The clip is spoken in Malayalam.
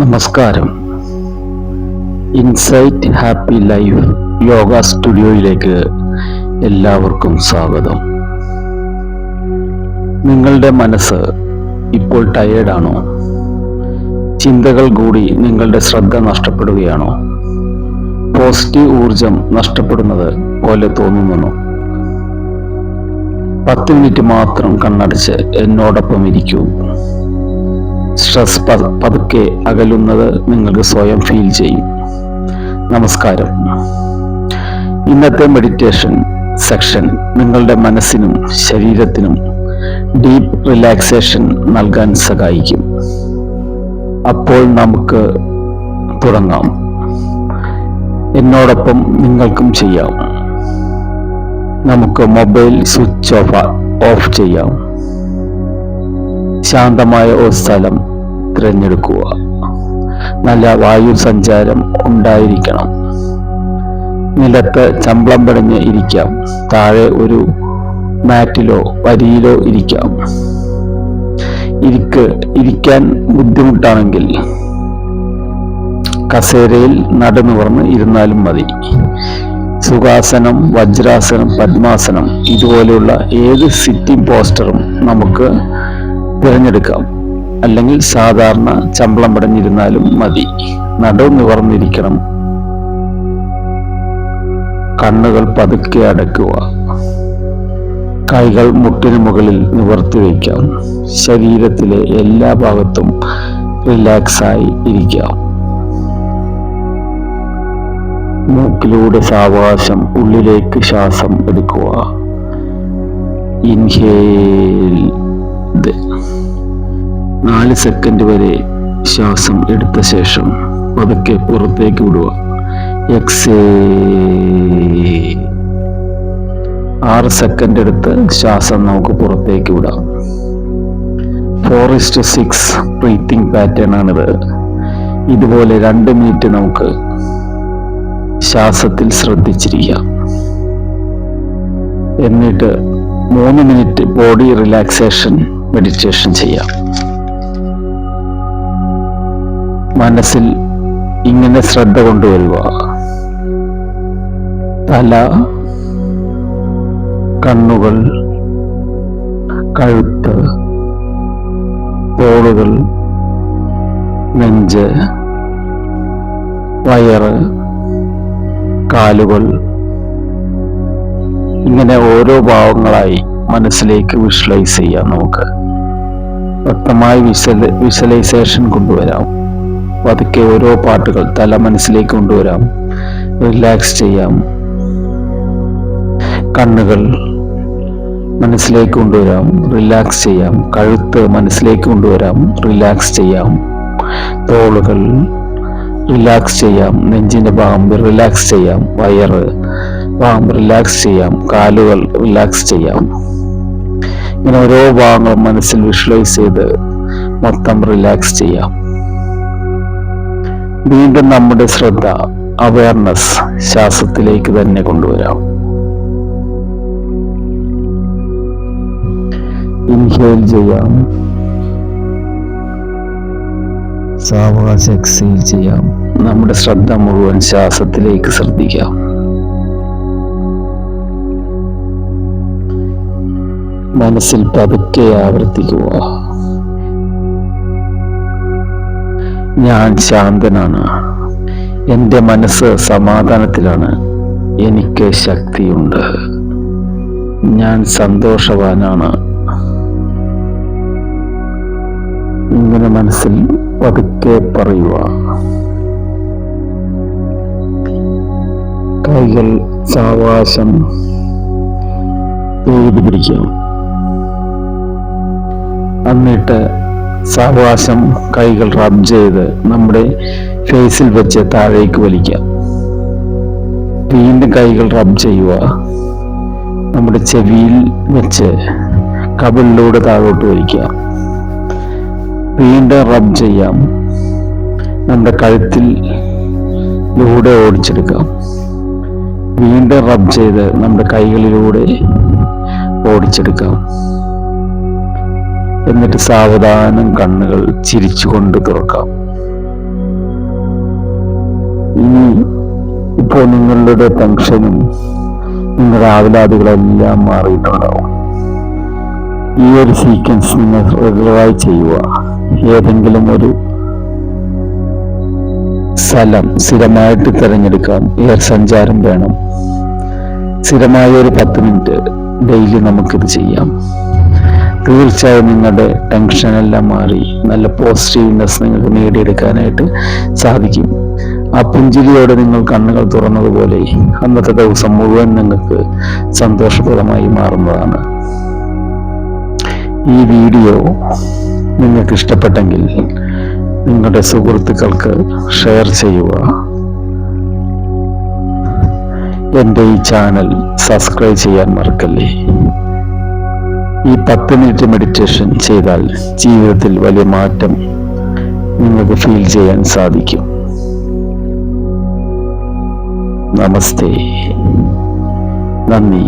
നമസ്കാരം. ഇൻസൈറ്റ് ഹാപ്പി ലൈഫ് യോഗ സ്റ്റുഡിയോയിലേക്ക് എല്ലാവർക്കും സ്വാഗതം. നിങ്ങളുടെ മനസ്സ് ഇപ്പോൾ ടയേർഡാണോ? ചിന്തകൾ കൂടി നിങ്ങളുടെ ശ്രദ്ധ നഷ്ടപ്പെടുകയാണോ? പോസിറ്റീവ് ഊർജം നഷ്ടപ്പെടുന്നത് പോലെ തോന്നുന്നു? 10 മിനിറ്റ് മാത്രം കണ്ണടച്ച് എന്നോടൊപ്പം ഇരിക്കൂ. സ്ട്രെസ് പതുക്കെ അകലുന്നത് നിങ്ങൾക്ക് സ്വയം ഫീൽ ചെയ്യും. നമസ്കാരം. ഇന്നത്തെ മെഡിറ്റേഷൻ സെക്ഷൻ നിങ്ങളുടെ മനസ്സിനും ശരീരത്തിനും ഡീപ്പ് റിലാക്സേഷൻ നൽകാൻ സഹായിക്കും. അപ്പോൾ നമുക്ക് തുടങ്ങാം. എന്നോടൊപ്പം നിങ്ങൾക്കും ചെയ്യാം. നമുക്ക് മൊബൈൽ സ്വിച്ച് ഓഫ് ചെയ്യാം. ശാന്തമായ ഒരു സ്ഥലം തിരഞ്ഞെടുക്കുക. നല്ല വായു സഞ്ചാരം ഉണ്ടായിരിക്കണം. നിലത്ത് ചമ്പളം പടഞ്ഞ് ഇരിക്കാം. താഴെ ഒരു മാറ്റിലോ വരിയിലോ ഇരിക്കാം. ഇരിക്കാൻ ബുദ്ധിമുട്ടാണെങ്കിൽ കസേരയിൽ നടുനിവർന്ന് ഇരുന്നാലും മതി. സുഖാസനം, വജ്രാസനം, പദ്മാസനം ഇതുപോലെയുള്ള ഏത് സിറ്റിംഗ് പോസ്റ്ററും നമുക്ക് തിരഞ്ഞെടുക്കാം. അല്ലെങ്കിൽ സാധാരണ ചമ്പളം പടഞ്ഞിരുന്നാലും മതി. നടു നിവർന്നിരിക്കണം. കണ്ണുകൾ പതുക്കെ അടയ്ക്കുക. കൈകൾ മുട്ടിന് മുകളിൽ നിവർത്തി വയ്ക്കാം. ശരീരത്തിലെ എല്ലാ ഭാഗത്തും റിലാക്സായി ഇരിക്കാം. മൂക്കിലൂടെ സാവകാശം ഉള്ളിലേക്ക് ശ്വാസം എടുക്കുക. ഇൻഹേൽ 4 സെക്കൻഡ് വരെ ശ്വാസം എടുത്ത ശേഷം പതുക്കെ പുറത്തേക്ക് വിടുക. എക്സേൽ 6 സെക്കൻഡ് എടുത്ത് ശ്വാസം നമുക്ക് പുറത്തേക്ക് വിടാം. 4:6 ബ്രീത്തിങ് പാറ്റേൺ ആണിത്. ഇതുപോലെ 2 മിനിറ്റ് നമുക്ക് ശ്വാസത്തിൽ ശ്രദ്ധിച്ചിരിക്കാം. എന്നിട്ട് 3 മിനിറ്റ് ബോഡി റിലാക്സേഷൻ മെഡിറ്റേഷൻ ചെയ്യാം. മനസ്സിൽ ഇങ്ങനെ ശ്രദ്ധ കൊണ്ടുവരിക. തല, കണ്ണുകൾ, കഴുത്ത്, തോളുകൾ, നെഞ്ച്, വയറ്, കാലുകൾ, ഇങ്ങനെ ഓരോ ഭാവങ്ങളായി മനസ്സിലേക്ക് വിഷ്വലൈസ് ചെയ്യാം. നമുക്ക് വ്യക്തമായി വിഷ്വലൈസേഷൻ കൊണ്ടുവരാം. പതുക്കെ ഓരോ പാട്ടുകൾ തല മനസ്സിലേക്ക് കൊണ്ടുവരാം. റിലാക്സ് ചെയ്യാം. കണ്ണുകൾ മനസ്സിലേക്ക് കൊണ്ടുവരാം. റിലാക്സ് ചെയ്യാം. കഴുത്ത് മനസ്സിലേക്ക് കൊണ്ടുവരാം. റിലാക്സ് ചെയ്യാം. തോളുകൾ റിലാക്സ് ചെയ്യാം. നെഞ്ചിന്റെ ഭാഗം റിലാക്സ് ചെയ്യാം. വയറ് ഭാഗം റിലാക്സ് ചെയ്യാം. കാലുകൾ റിലാക്സ് ചെയ്യാം. ഇങ്ങനെ ഓരോ ഭാഗങ്ങളും മനസ്സിൽ വിഷ്വലൈസ് ചെയ്ത് മൊത്തം റിലാക്സ് ചെയ്യാം. വീണ്ടും നമ്മുടെ ശ്രദ്ധ, അവയർനെസ് ശ്വാസത്തിലേക്ക് തന്നെ കൊണ്ടുവരാം. ഇൻഹേൽ ചെയ്യാം. സാവകാശം എക്സേൽ ചെയ്യാം. നമ്മുടെ ശ്രദ്ധ മുഴുവൻ ശ്വാസത്തിലേക്ക് ശ്രദ്ധിക്കാം. മനസ്സിൽ പതുക്കെ ആവർത്തിക്കുക. ഞാൻ ശാന്തനാണ്. എൻ്റെ മനസ്സ് സമാധാനത്തിലാണ്. എനിക്ക് ശക്തിയുണ്ട്. ഞാൻ സന്തോഷവാനാണ്. ഇങ്ങനെ മനസ്സിൽ പതുക്കെ പറയുക. കൈകൾ സാവകാശം പിടിക്കാം. എന്നിട്ട് സാവകാശം കൈകൾ റബ് ചെയ്ത് നമ്മുടെ ഫേസിൽ വെച്ച് താഴേക്ക് വലിക്കാം. വീണ്ടും കൈകൾ റബ് ചെയ്യുക. നമ്മുടെ ചെവിയിൽ വെച്ച് കവിളിലൂടെ താഴോട്ട് വലിക്കാം. വീണ്ടും റബ് ചെയ്യാം. നമ്മുടെ കഴുത്തിലൂടെ ഓടിച്ചെടുക്കാം. വീണ്ടും റബ് ചെയ്ത് നമ്മുടെ കൈകളിലൂടെ ഓടിച്ചെടുക്കാം. എന്നിട്ട് സാവധാനം കണ്ണുകൾ ചിരിച്ചുകൊണ്ട് തുറക്കാം. ഇനി ഇപ്പോൾ നിങ്ങളുടെ ടെൻഷനും നിങ്ങളുടെ ആവലാതികളെല്ലാം മാറിയിട്ടുണ്ടാവും. ഈ ഒരു സീക്വൻസ് നിങ്ങൾ റെഗുലറായി ചെയ്യുക. ഏതെങ്കിലും ഒരു സ്ഥലം സ്ഥിരമായിട്ട് തിരഞ്ഞെടുക്കാം. എയർ സഞ്ചാരം വേണം. സ്ഥിരമായ ഒരു 10 മിനിറ്റ് ഡെയിലി നമുക്കിത് ചെയ്യാം. തീർച്ചയായും നിങ്ങളുടെ ടെൻഷനെല്ലാം മാറി നല്ല പോസിറ്റീവ്നെസ് നിങ്ങൾക്ക് നേടിയെടുക്കാനായിട്ട് സാധിക്കും. ആ പുഞ്ചിരിയോടെ നിങ്ങൾ കണ്ണുകൾ തുറന്നതുപോലെ അന്നത്തെ ദിവസം മുഴുവൻ നിങ്ങൾക്ക് സന്തോഷപ്രദമായി മാറുന്നതാണ്. ഈ വീഡിയോ നിങ്ങൾക്ക് ഇഷ്ടപ്പെട്ടെങ്കിൽ നിങ്ങളുടെ സുഹൃത്തുക്കൾക്ക് ഷെയർ ചെയ്യുക. എൻ്റെ ഈ ചാനൽ സബ്സ്ക്രൈബ് ചെയ്യാൻ മറക്കല്ലേ. ഈ 10 മിനിറ്റ് മെഡിറ്റേഷൻ ചെയ്താൽ ജീവിതത്തിൽ വലിയ മാറ്റം നിങ്ങൾക്ക് ഫീൽ ചെയ്യാൻ സാധിക്കും. നമസ്തേ. നന്ദി.